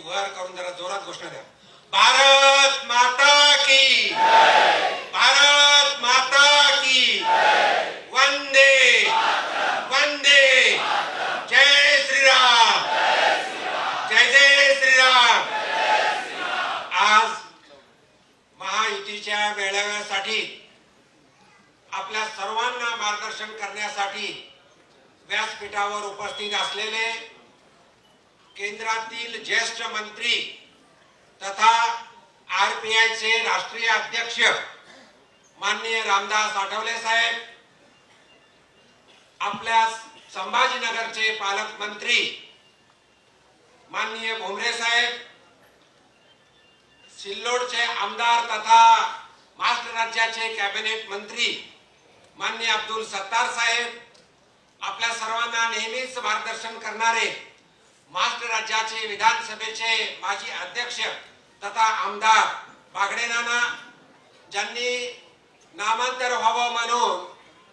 वर करून जरा जोरात घोषणा द्या. भारत माता की, भारत माता की, वंदे वंदे, जय श्रीराम, जय जय श्रीराम. आज महायुतीच्या मेळाव्यासाठी आपल्या सर्वांना मार्गदर्शन करण्यासाठी व्यासपीठावर उपस्थित असलेले केंद्रातील ज्येष्ठ मंत्री तथा आरपीआयचे राष्ट्रीय अध्यक्ष माननीय रामदास आठवले साहेब, आपल्या संभाजीनगरचे पालकमंत्री माननीय भुमरे साहेब, सिल्लोडचे आमदार तथा महाराष्ट्र राज्याचे कॅबिनेट मंत्री माननीय अब्दुल सत्तार साहेब, आपल्या सर्वांना नेहमीच मार्गदर्शन करणारे महाराष्ट्र राज्याचे विधानसभेचे माजी अध्यक्ष तथा आमदार बागडे नाना, ज्यांनी नामांतर व्हावं म्हणून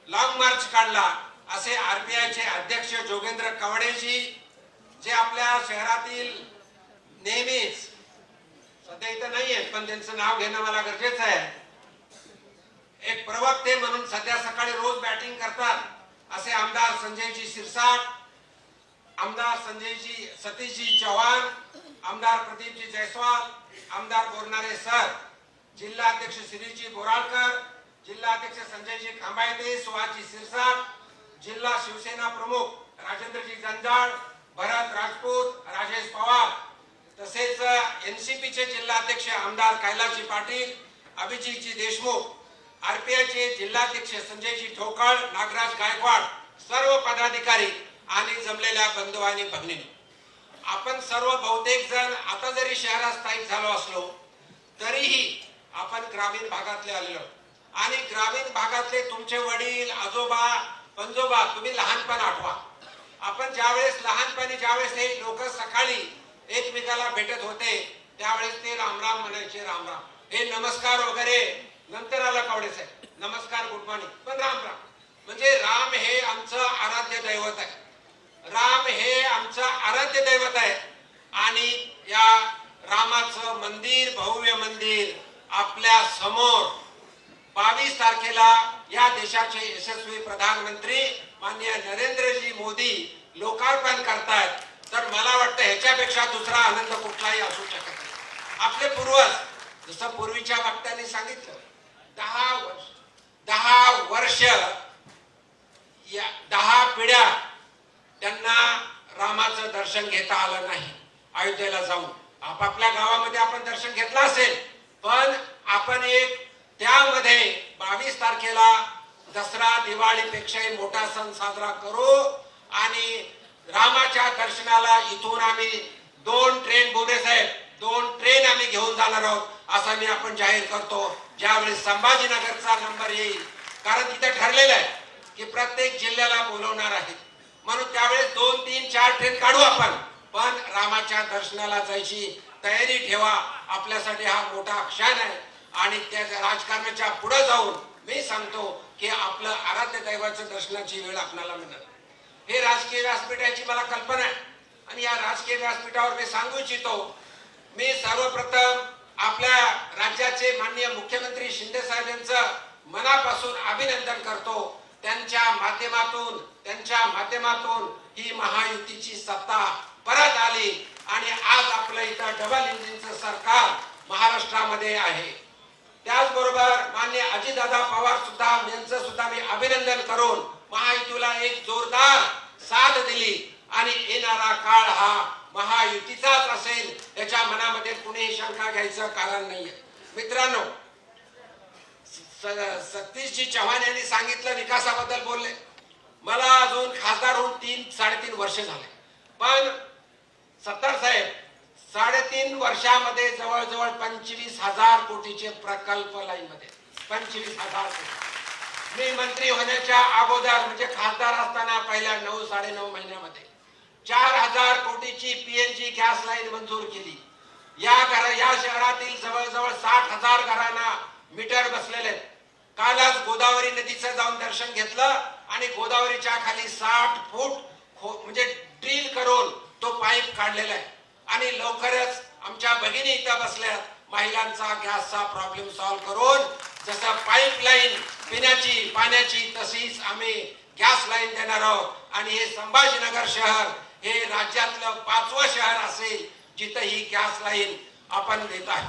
लॉंग मार्च काढला, असे आरपीआयचे अध्यक्ष जोगेंद्र कवडेजी, जे आपल्या शहरातील नेहमीच सध्या इथं नाहीये पण त्यांचं नाव घेणं मला गरजेचं आहे, एक प्रवक्ते म्हणून सध्या सकाळी रोज बॅटिंग करतात असे आमदार संजयजी शिरसाट, आमदार संजयजी सतीशजी चव्हाण, आमदार प्रदीपजी जयस्वाल, आमदार बोरनारे सर, जिल्हा अध्यक्ष श्रीजी बोराळकर, जिल्हा अध्यक्ष संजयजी खांबायते, सुहासजी शिरसाट, जिल्हा शिवसेना प्रमुख राजेंद्रजी जंजाळ, भरत राजपूत, राजेश पवार, तसेच एनसीपीचे जिल्हा अध्यक्ष आमदार कैलासजी पाटील, अभिजितजी देशमुख, आरपीआयचे जिल्हाध्यक्ष संजयजी ठोकळ, नागराज गायकवाड, सर्व पदाधिकारी आणि जमलेल्या बंधू आणि भगिनी, आपण सर्व बहुतेक जण आता जरी शहरात स्थायिक झालो असलो तरीही आपण ग्रामीण भागातले आलेलो आणि ग्रामीण भागातले तुमचे वडील, आजोबा, पंजोबा, तुम्ही लहानपण आठवा. आपण ज्यावेळेस लहानपणी ज्यावेळेस हे लोक सकाळी एकमेकाला भेटत होते त्यावेळेस ते रामराम म्हणायचे, रामराम. हे नमस्कार वगैरे नंतर आला कवडे साहेब, नमस्कार गुड मॉर्निंग, पण राम राम. म्हणजे राम हे आमचं आराध्य दैवत आहे, राम हे आमचं आराध्य दैवत आहे. आणि या रामाचं मंदिर, भव्य मंदिर आपल्या समोर 22 तारखेला या देशाचे यशस्वी प्रधानमंत्री माननीय नरेंद्रजी मोदी लोकार्पण करतायत. तर मला वाटतं ह्याच्यापेक्षा दुसरा आनंद कुठलाही असू शकत नाही. आपले पूर्वज जसं पूर्वीच्या वक्त्यांनी सांगितलं 10 वर्ष 10 पिढ्या त्यांना रामाचं दर्शन घेता आलं नाही. अयोध्येला जाऊन आपापल्या गावामध्ये आपण दर्शन घेतलं असेल, पण आपण एक त्यामध्ये 22 तारखेला दसरा दिवाळीपेक्षाही मोठा सण साजरा करू आणि रामाच्या दर्शनाला इथून आम्ही 2 ट्रेन, बोरे साहेब 2 ट्रेन आम्ही घेऊन जाणार आहोत असं मी आपण जाहीर करतो ज्यावेळी संभाजीनगरचा नंबर येईल. कारण तिथे ठरलेलं आहे की प्रत्येक जिल्ह्याला बोलवणार आहे, म्हणून त्यावेळेस 2, 3, 4 ट्रेन काढू आपण, पण रामाच्या दर्शनाला जायची तयारी ठेवा. आपल्यासाठी हा मोठा क्षण आहे आणि त्या राजकारणाच्या पुढे जाऊन मी सांगतो की आपलं आराध्य दैवाच्या दर्शनाची वेळ आपल्याला मिळणार. हे राजकीय व्यासपीठाची मला कल्पना आहे आणि या राजकीय व्यासपीठावर मी सांगू इच्छितो, मी सर्वप्रथम आपल्या राज्याचे माननीय मुख्यमंत्री शिंदे साहेब यांचं मनापासून अभिनंदन करतो. त्यांच्या माध्यमातून ही महायुतीची सत्ता परत आली आणि आज आपलं इथं डबल इंजिनचं सरकार महाराष्ट्रामध्ये आहे. त्याचबरोबर माननीय अजितदादा पवार सुद्धा यांचं सुद्धा मी अभिनंदन करून महायुतीला एक जोरदार साथ दिली आणि येणारा काळ हा महायुतीचाच असेल याच्या मनामध्ये कुणीही शंका घ्यायचं कारण नाहीये. मित्रांनो, सतीशजी चव्हाण यांनी सांगितलं विकासाबद्दल बोलले. मला अजून खासदार होऊन 3-3.5 वर्ष झाले, पण सत्तार साहेब 3.5 वर्षामध्ये जवळजवळ 25,000 कोटीचे प्रकल्प लाईन मध्ये 25,000 कोटी. मी मंत्री होण्याच्या अगोदर म्हणजे खासदार असताना पहिल्या 9-9.5 महिन्यामध्ये 4,000 कोटीची पीएनजी गॅस लाईन मंजूर केली. या शहरातील जवळजवळ 60,000 घरांना मीटर बसलेले. कालच गोदावरी नदीचं जाऊन दर्शन घेतलं आणि गोदावरीच्या खाली 60 फूट म्हणजे ड्रिल करून तो पाईप काढलेला आहे आणि लवकरच आमच्या भगिनी इथं बसल्या, महिलांचा गॅसचा प्रॉब्लेम सॉल्व्ह करून जसं पाईपलाईन पिण्याची पाण्याची तशीच आम्ही गॅस लाईन देणार आहोत. आणि हे संभाजीनगर शहर हे राज्यातलं 5वं शहर असेल जिथं ही गॅस लाईन आपण देत आहे.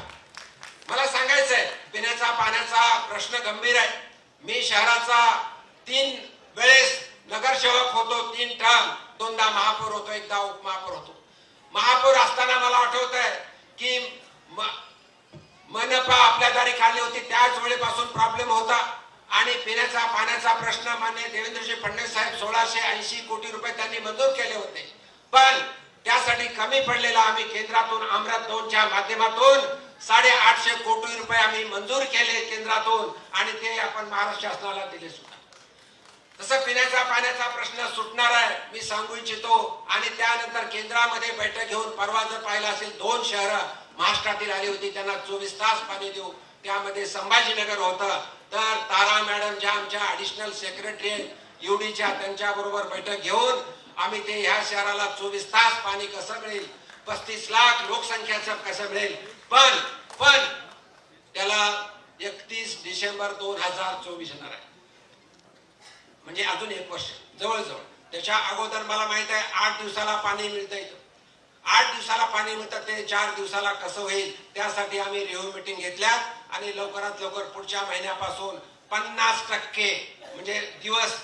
मला सांगायचंय, पिण्याचा पाण्याचा प्रश्न गंभीर आहे. मी शहराचा 3 वेळेस नगरसेवक होतो, 3 टर्म, 2दा महापौर होतो, 1दा उपमहापौर होतो. महापौर असताना मला आठवतंय की मनपा आपल्या दारी काढली होती, त्याच वेळेपासून प्रॉब्लेम होता. आणि पिण्याचा पाण्याचा प्रश्न माननीय देवेंद्रजी फडणवीस साहेब 1680 कोटी रुपये त्यांनी मंजूर केले होते. पण त्यासाठी कमी पडलेला आम्ही केंद्रातून अमृत 2च्या माध्यमातून 850 कोटी रुपये आम्ही मंजूर केले केंद्रातून, आणि ते आपण महाराष्ट्र शासनाला दिले सुद्धा. तसं पिण्याचा पाण्याचा प्रश्न सुटणार आहे मी सांगू इच्छितो. आणि त्यानंतर केंद्रामध्ये बैठक घेऊन परवा जर पाहिलं असेल 2 शहरं महाराष्ट्रातील आली होती, त्यांना 24 तास पाणी देऊ. त्यामध्ये संभाजीनगर होतं. तर तारा मॅडम ज्या आमच्या ऍडिशनल सेक्रेटरी युडीच्या, त्यांच्या बरोबर बैठक घेऊन आम्ही ते ह्या शहराला 24 तास पाणी कसं मिळेल, 35 लाख लोकसंख्याचं कसं मिळेल, पण त्याला 31 डिसेंबर 2024 येणार आहे. म्हणजे अजून 1 वर्ष जवळजवळ. त्याच्या अगोदर मला माहित आहे 8 दिवसाला पाणी मिळतं इथं. 8 दिवसाला पाणी मिळतं, ते 4 दिवसाला कसं होईल त्यासाठी आम्ही रिव्ह्यू मीटिंग घेतल्या. आणि लवकरात लवकर पुढच्या महिन्यापासून 50% म्हणजे दिवस,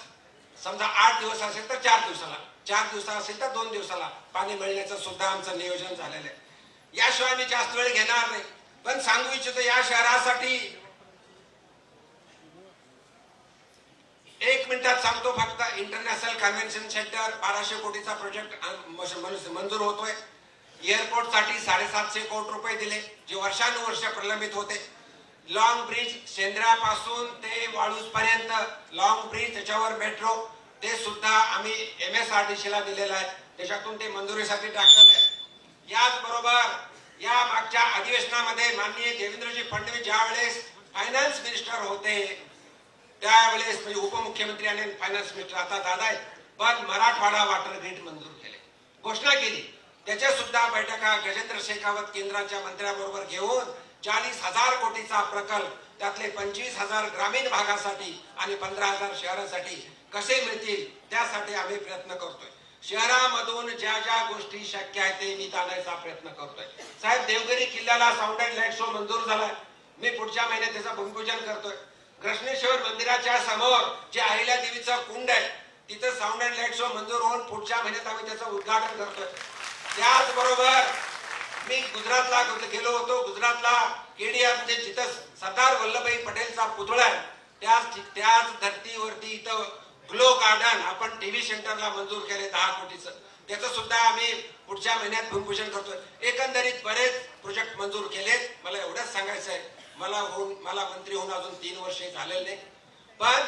समजा 8 दिवस असेल तर 4 दिवसाला, 4 दिवस असेल तर 2 दिवसाला पाणी मिळण्याचं सुद्धा आमचं नियोजन झालेलं आहे. याशिवाय मी जास्त वेळ घेणार नाही, पण सांगू इच्छितो या शहरासाठी 1 मिनिटात सांगतो फक्त. इंटरनॅशनल कन्व्हेन्शन सेंटर 1200 कोटीचा प्रोजेक्ट मंजूर होतोय. एअरपोर्टसाठी 750 कोटी रुपये दिले, जे वर्षानुवर्ष प्रलंबित होते. लॉंग ब्रिज सेंद्रापासून ते वाळूज पर्यंत लॉंग ब्रिज, त्याच्यावर मेट्रो, ते सुद्धा आम्ही MSRDC ला दिलेलं आहे. त्याच्यातून ते मंजुरीसाठी टाकलेलं आहे. याचबरोबर या मागच्या अधिवेशनामध्ये माननीय देवेंद्रजी फडणवीस ज्यावेळेस फायनान्स मिनिस्टर होते त्यावेळेस, म्हणजे उपमुख्यमंत्री आणि फायनान्स मिनिस्टर आता दादा आहेत, पण मराठवाडा वॉटर ग्रिड मंजूर केले, घोषणा केली. त्याच्या सुद्धा बैठका गजेंद्र शेखावत केंद्राच्या मंत्र्याबरोबर घेऊन 40,000 कोटीचा प्रकल्प, त्यातले 25,000 ग्रामीण भागासाठी आणि 15,000 शहरासाठी कसे मिळतील त्यासाठी आम्ही प्रयत्न करतोय. शहरामधून ज्या ज्या गोष्टी शक्य आहेत ते निधी आणायचा प्रयत्न करतोय. साहेब, देवगिरी किल्ल्याला साऊंड अँड लाईट शो मंजूर झालाय, मी पुढच्या महिन्यात त्याचं भूमिपूजन करतोय. घृष्णेश्वर मंदिराच्या समोर जे अहिल्या देवीचं कुंड आहे तिथं साऊंड अँड लाईट शो मंजूर होऊन पुढच्या महिन्यात आम्ही त्याचं उद्घाटन करतोय. त्याचबरोबर मी गुजरातला गेलो होतो. गुजरातला केडिया म्हणजे जिथं सरदार वल्लभभाई पटेलचा पुतळा आहे त्याच धर्तीवरती इथं ग्लो गार्डन आपण टीव्ही सेंटरला मंजूर केले 10 कोटीचं, त्याचं सुद्धा आम्ही पुढच्या महिन्यात भूमिपूजन करतोय. एकंदरीत बरेच प्रोजेक्ट मंजूर केलेत. मला एवढंच सांगायचं आहे, मला मंत्री होऊन अजून 3 वर्षे झालेले नाही, पण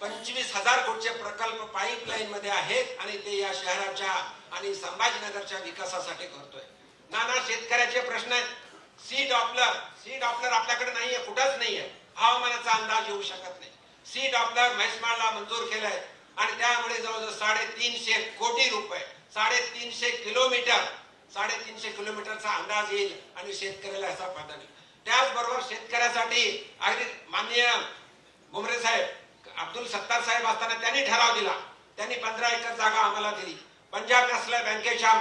25,000 कोटीचे प्रकल्प पाईपलाईन मध्ये आहेत आणि ते या शहराच्या आणि संभाजीनगरच्या विकासासाठी करतोय. नाना शेतकऱ्याचे प्रश्न आहेत. सी डॉपलर आपल्याकडे नाहीये, कुठंच नाहीये, हवामानाचा अंदाज येऊ शकत नाही. सी डॉपलर म्हैसमाळला मंजूर केलंय आणि त्यामुळे जवळजवळ 350 कोटी रुपये, 350 किलोमीटरचा अंदाज येईल आणि शेतकऱ्याला याचा फायदा होईल. त्याचबरोबर शेतकऱ्यासाठी अगदी माननीय भुमरे साहेब, अब्दुल सत्तार साहेब असताना त्यांनी ठराव दिला, त्यांनी 15 एकर जागा आम्हाला दिली. पंजाब नॅशनल बँकेच्या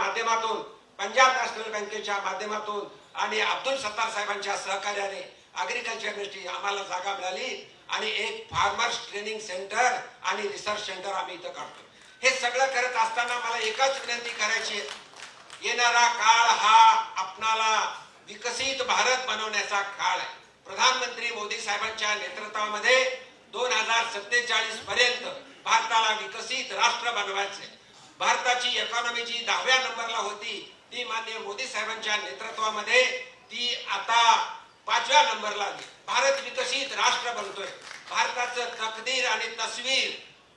माध्यमातून आणि अब्दुल सत्तार साहेबांच्या सहकार्याने अग्रिकल्चर युनिव्हर्सिटी आम्हाला जागा मिळाली आणि एक फार्मर्स ट्रेनिंग सेंटर आणि रिसर्च सेंटर आम्ही इथं काढतो. हे सगळं करत असताना मला एकच विनंती करायची आहे, येणारा काळ हा आपणाला विकसित भारत बनवण्याचा काळ आहे. प्रधानमंत्री मोदी साहेबांच्या नेतृत्वामध्ये 2047 पर्यंत भारताला विकसित राष्ट्र बनवायचे. भारताची इकॉनॉमी जी 10व्या नंबरला होती ती माननीय मोदी साहेबांच्या नेतृत्वामध्ये ती आता 5व्या नंबरला आली. भारत विकसित राष्ट्र बनतोय. भारताचं तकदीर आणि तस्वीर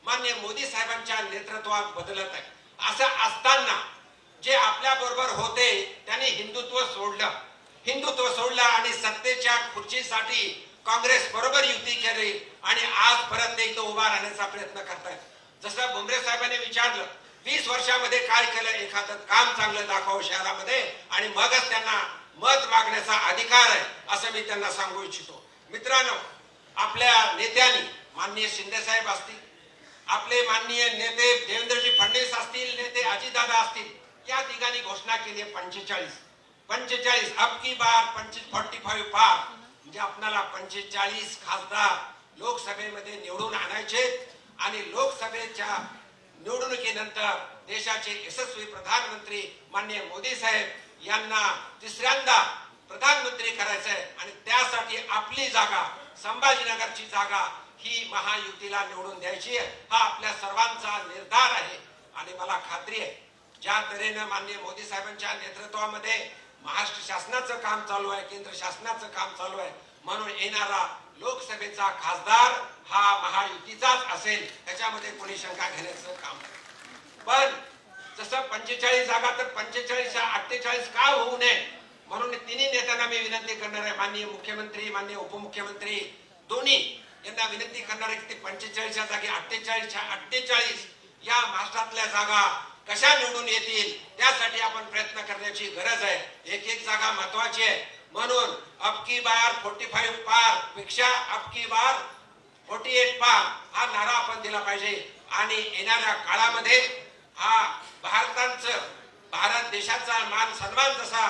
माननीय मोदी साहेबांच्या नेतृत्वात बदलत आहे. असं असताना जे आपल्या बरोबर होते त्यांनी हिंदुत्व सोडलं आणि सत्तेच्या खुर्चीसाठी काँग्रेस बरोबर युती केली आणि आज परत ते इथं उभा राहण्याचा प्रयत्न करतायत. जसं भुमरे साहेबांनी विचारलं 20 वर्षामध्ये काय केलं, एखादं काम चांगलं दाखव शहरामध्ये आणि मगच त्यांना मत मागण्याचा अधिकार आहे असं मी त्यांना सांगू इच्छितो. मित्रांनो, आपल्या नेत्यांनी माननीय शिंदे साहेब असतील, आपले माननीय नेते देवेंद्रजी फडणवीस असतील, नेते अजितदादा असतील, या ठिकाणी घोषणा केली आहे 45 अब की बार 45 पार, म्हणजे आपल्याला 45 खासदार लोकसभेमध्ये निवडून आणायचे आणि लोकसभेच्या निवडणुकीनंतर देशाचे यशस्वी प्रधानमंत्री माननीय मोदी साहेब यांना तिसऱ्यांदा प्रधानमंत्री करायचं आहे आणि त्यासाठी आपली जागा, संभाजीनगरची जागा ही महायुतीला निवडून द्यायची आहे. हा आपल्या सर्वांचा निर्धार आहे आणि मला खात्री आहे ज्या तऱ्हेने माननीय मोदी साहेबांच्या नेतृत्वामध्ये महाराष्ट्र शासनाचं काम चालू आहे, केंद्र शासनाचं काम चालू आहे, म्हणून येणारा लोकसभेचा खासदार हा महायुतीचाच असेल, त्याच्यामध्ये कोणी शंका घेण्याचं काम नाही. पण जसं 45 जागा तर 45 48 का होऊ नये म्हणून तिन्ही नेत्यांना मी विनंती करणार आहे, माननीय मुख्यमंत्री, माननीय उपमुख्यमंत्री दोन्ही यांना विनंती करणार आहे की ते 45च्या जागी 48 या महाराष्ट्रातल्या जागा कशा निवडून येतील त्यासाठी आपण प्रयत्न करण्याची गरज आहे. एक एक जागा महत्वाची आहे, म्हणून अब की बार 45 पार पेक्षा अब की बार 48 पार हा नारा आपण दिला पाहिजे आणि येणाऱ्या काळामध्ये हा भारत देशाचा मान सन्मान जसा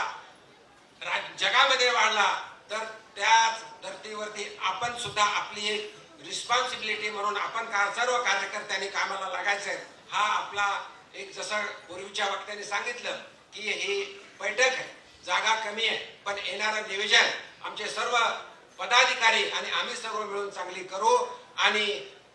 जगामध्ये वाढला तर त्याच धर्तीवरती आपण सुद्धा आपली एक रिस्पॉन्सिबिलिटी म्हणून आपण सर्व कार्यकर्त्यांनी कामाला लागायचं आहे. हा आपला एक जसं पूर्वीच्या वक्त्यांनी सांगितलं की ही बैठक आहे, जागा कमी आहे, पण येणारं नियोजन आमचे सर्व पदाधिकारी आणि आम्ही सर्व मिळून चांगली करू आणि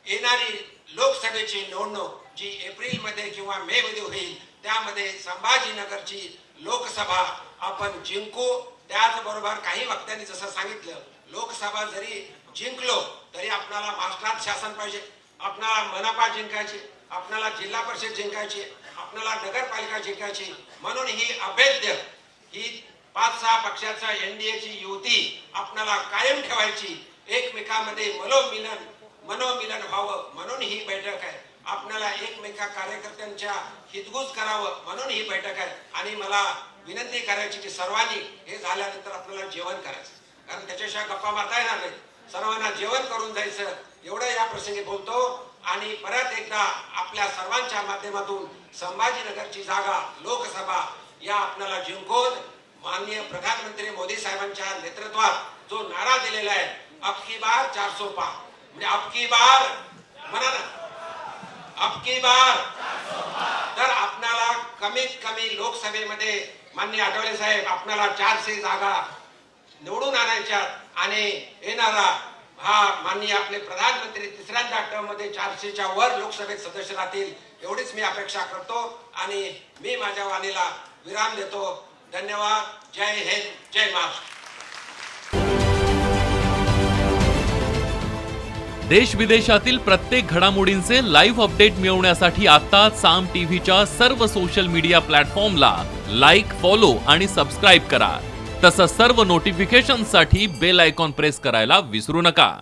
येणारी लोकसभेची निवडणूक जी एप्रिल मध्ये किंवा मे मध्ये होईल त्यामध्ये संभाजीनगरची लोकसभा आपण जिंकू. त्याचबरोबर काही वक्त्यांनी जसं सांगितलं, लोकसभा जरी जिंकलो तरी आपल्याला महाराष्ट्रात शासन पाहिजे, आपल्याला मनपा जिंकायची, आपल्याला जिल्हा परिषद जिंकायची, आपल्याला नगरपालिका जिंकायची, म्हणून ही अभेद्य ही 5-6 पक्षाचा एनडीएची युती आपल्याला कायम ठेवायची, एकमेकांमध्ये मनोमिलन व्हावं म्हणून ही बैठक आहे. आपल्याला एकमेका कार्यकर्त्यांच्या हितगुज करावं म्हणून ही बैठक आहे आणि मला विनंती करायची की सर्वांनी हे झाल्यानंतर आपल्याला जेवण करायचं, कारण त्याच्याशिवाय गप्पा मारता येणार नाही. सर्वांना जेवण करून जायचं एवढं या प्रसंगी बोलतो आणि परत एकदा आपल्या सर्वांच्या माध्यमातून संभाजीनगरची जागा लोकसभा या आपल्याला जिंकून माननीय प्रधानमंत्री मोदी साहेबांच्या नेतृत्वात जो नारा दिलेला आहे अब की बार 400 पार, म्हणजे अब की बार म्हणा ना, अब की बार, तर आपल्याला कमीत कमी लोकसभेमध्ये माननीय आठवले साहेब आपल्याला 400 जागा निवडून आणायच्या आणि येणारा हा माननीय आपले प्रधानमंत्री तिसऱ्यांदा टर्म मध्ये 400च्या वर लोकसभेत सदस्य राहतील एवढीच मी अपेक्षा करतो आणि मी माझ्या वाणीला विराम देतो. धन्यवाद. जय हिंद, जय महाराष्ट्र. देश विदेशातील प्रत्येक घडामोडींचे लाईव्ह अपडेट मिळवण्यासाठी आता साम टीव्हीच्या सर्व सोशल मीडिया प्लॅटफॉर्मला लाईक, फॉलो आणि सबस्क्राईब करा. तसंच सर्व नोटिफिकेशनसाठी बेल आयकॉन प्रेस करायला विसरू नका.